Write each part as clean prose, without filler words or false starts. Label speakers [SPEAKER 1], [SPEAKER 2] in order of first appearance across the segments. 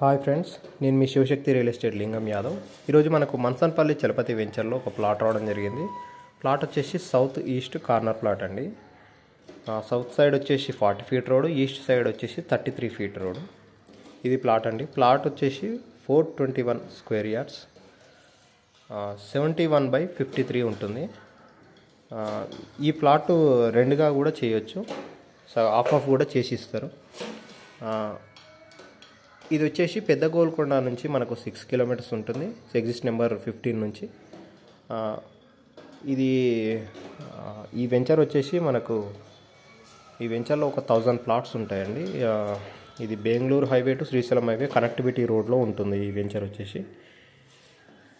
[SPEAKER 1] Hi friends, నేను మీ Shivashakti real estate లింగం యాదవ్. ఈరోజు మనకు మన్సన్పల్లి చలపతి వెంచర్లో ఒక ప్లాట్ రావడం జరిగింది. ప్లాట్ వచ్చేసి సౌత్ ఈస్ట్ కార్నర్ ప్లాట్ అండి. సౌత్ సైడ్ వచ్చేసి 40 ఫీట్ రోడ్, ఈస్ట్ సైడ్ వచ్చేసి 33 ఫీట్ రోడ్. ఇది ప్లాట్ అండి. ప్లాట్ వచ్చేసి 421 స్క్వేర్ యార్డ్స్, 71/53 ఉంటుంది. ఈ ప్లాట్ రెండుగా కూడా చేయొచ్చు, హాఫ్ కూడా చేసి ఇస్తారు. ఇది వచ్చేసి పెద్ద గోల్కొండ నుంచి మనకు 6 కిలోమీటర్స్ ఉంటుంది, ఎగ్జిస్ట్ నెంబర్ 15 నుంచి. ఇది ఈ వెంచర్ వచ్చేసి మనకు ఈ వెంచర్లో ఒక 1000 ప్లాట్స్ ఉంటాయండి. ఇది Bengaluru highway to Srisailam highway connectivity రోడ్లో ఉంటుంది ఈ వెంచర్ వచ్చేసి.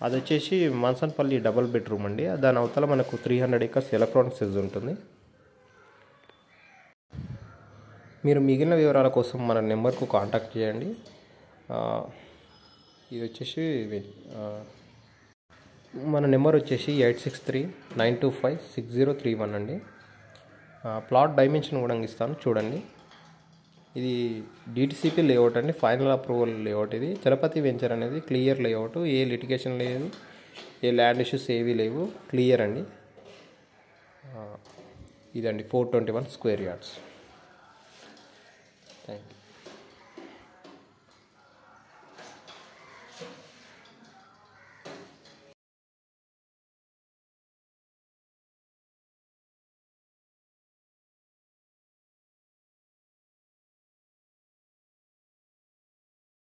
[SPEAKER 1] అది వచ్చేసి మన్సన్పల్లి డబుల్ బెడ్రూమ్ అండి. దాని అవతల మనకు 300 acres ఎలక్ట్రానిక్ సెజ్ ఉంటుంది. మీరు మిగిలిన వివరాల కోసం మన నెంబర్కు కాంటాక్ట్ చేయండి. ఇది వచ్చేసి మన నెంబర్ వచ్చేసి 8639256031 అండి. ప్లాట్ డైమెన్షన్ కూడా ఇస్తాను చూడండి. ఇది డిటిసిపి లేఅవుట్ అండి, ఫైనల్ అప్రూవల్ లేఅవుట్. ఇది చలపతి వెంచర్ అనేది క్లియర్ లేఅవుట్, ఏ లిటిగేషన్ లేదు, ఏ ల్యాండ్ ఇష్యూస్ ఏవి లేవు, క్లియర్ అండి. ఇదండి 421 స్క్వేర్ యార్డ్స్. Thank you.